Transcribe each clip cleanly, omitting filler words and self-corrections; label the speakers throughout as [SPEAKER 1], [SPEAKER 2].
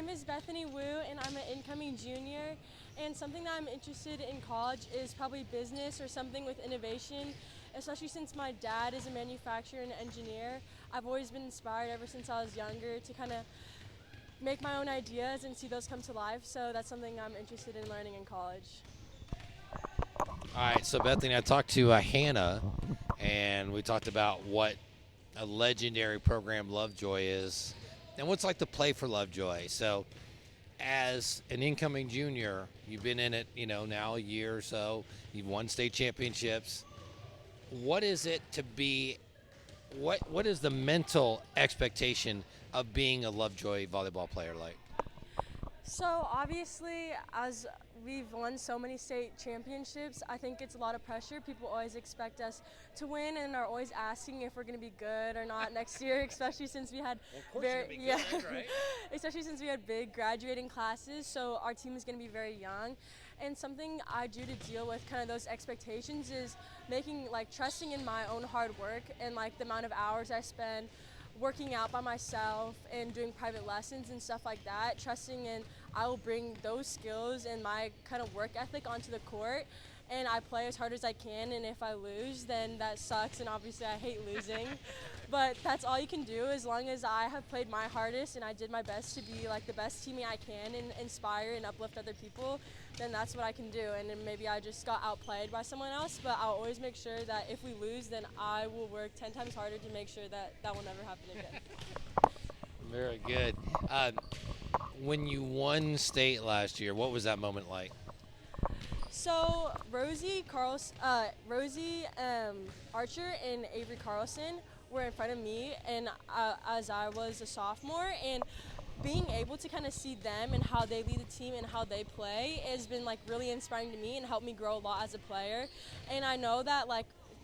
[SPEAKER 1] name is Bethanie Wu, and I'm an incoming junior. And something that I'm interested in college is probably business or something with innovation, especially since my dad is a manufacturer and engineer. I've always been inspired ever since I was younger to kind of make my own ideas and see those come to life. So that's something I'm interested in learning in college.
[SPEAKER 2] All right, so Bethany, I talked to Hannah, and we talked about what a legendary program Lovejoy is, and what's like to play for Lovejoy. So, as an incoming junior, you've been in it, now a year or so. You've won state championships. What is it to be? What is the mental expectation of being a Lovejoy volleyball player like?
[SPEAKER 1] So obviously, as we've won so many state championships, I think it's a lot of pressure. People always expect us to win and are always asking if we're going to be good or not next year, especially since we had
[SPEAKER 2] Right?
[SPEAKER 1] especially since we had big graduating classes. So our team is going to be very young. And something I do to deal with kind of those expectations is trusting in my own hard work and the amount of hours I spend working out by myself and doing private lessons and stuff like that, trusting in I will bring those skills and my kind of work ethic onto the court, and I play as hard as I can, and if I lose, then that sucks, and obviously I hate losing. But that's all you can do. As long as I have played my hardest and I did my best to be the best teammate I can and inspire and uplift other people, then that's what I can do. And then maybe I just got outplayed by someone else, but I'll always make sure that if we lose, then I will work 10 times harder to make sure that that will never happen again.
[SPEAKER 2] Very good. When you won state last year, what was that moment like?
[SPEAKER 1] So Rosie Archer and Avery Carlson were in front of me, and as I was a sophomore, and being able to kind of see them and how they lead the team and how they play has been really inspiring to me and helped me grow a lot as a player. And I know that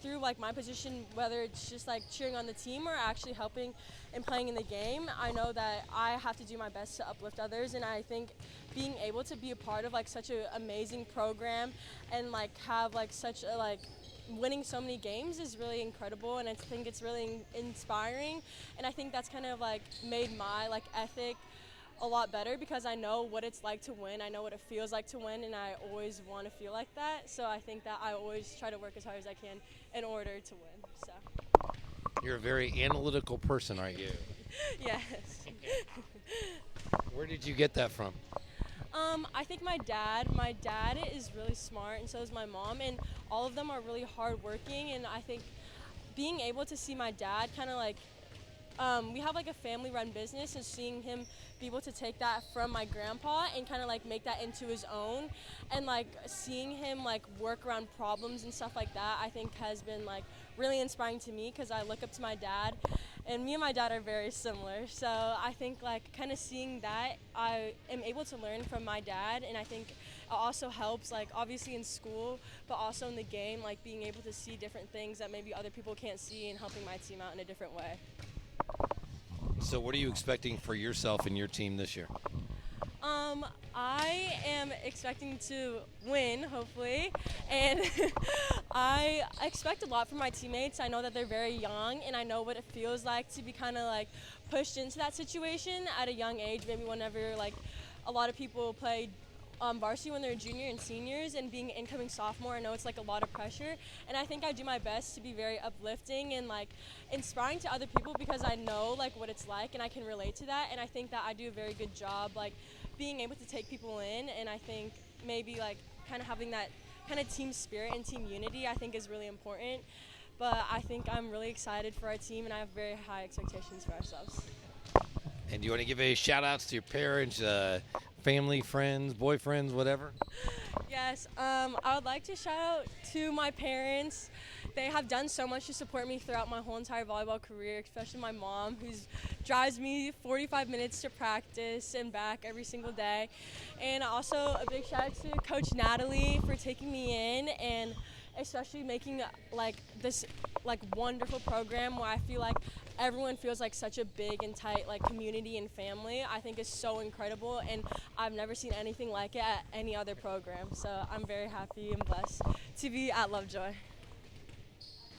[SPEAKER 1] through my position, whether it's just cheering on the team or actually helping and playing in the game, I know that I have to do my best to uplift others. And I think being able to be a part of such an amazing program and have such a winning so many games is really incredible, and I think it's really inspiring. And I think that's kind of made my ethic a lot better because I know what it's like to win. I know what it feels like to win, and I always want to feel like that. So I think that I always try to work as hard as I can in order to win. So
[SPEAKER 2] You're a very analytical person, aren't you?
[SPEAKER 1] Yes.
[SPEAKER 2] Where did you get that from?
[SPEAKER 1] I think my dad is really smart, and so is my mom, and all of them are really hardworking. And I think being able to see my dad kind of we have a family-run business, and seeing him be able to take that from my grandpa and kind of make that into his own, and seeing him work around problems and stuff like that, I think has been really inspiring to me because I look up to my dad, and me and my dad are very similar. So I think kind of seeing that, I am able to learn from my dad, and I think it also helps obviously in school, but also in the game, being able to see different things that maybe other people can't see and helping my team out in a different way.
[SPEAKER 2] So what are you expecting for yourself and your team this year?
[SPEAKER 1] I am expecting to win, hopefully, and I expect a lot from my teammates. I know that they're very young, and I know what it feels like to be kind of pushed into that situation at a young age, maybe whenever a lot of people play varsity when they're junior and seniors, and being an incoming sophomore, I know it's a lot of pressure, and I think I do my best to be very uplifting and inspiring to other people because I know what it's like and I can relate to that, and I think that I do a very good job being able to take people in, and I think maybe kind of having that kind of team spirit and team unity I think is really important. But I think I'm really excited for our team, and I have very high expectations for ourselves.
[SPEAKER 2] And do you want to give a shout outs to your parents, family, friends, boyfriends, whatever?
[SPEAKER 1] Yes, I would like to shout out to my parents. They have done so much to support me throughout my whole entire volleyball career, especially my mom, who drives me 45 minutes to practice and back every single day. And also a big shout out to Coach Natalie for taking me in and especially making this wonderful program where I feel everyone feels such a big and tight community and family. I think is so incredible, and I've never seen anything like it at any other program. So I'm very happy and blessed to be at Lovejoy.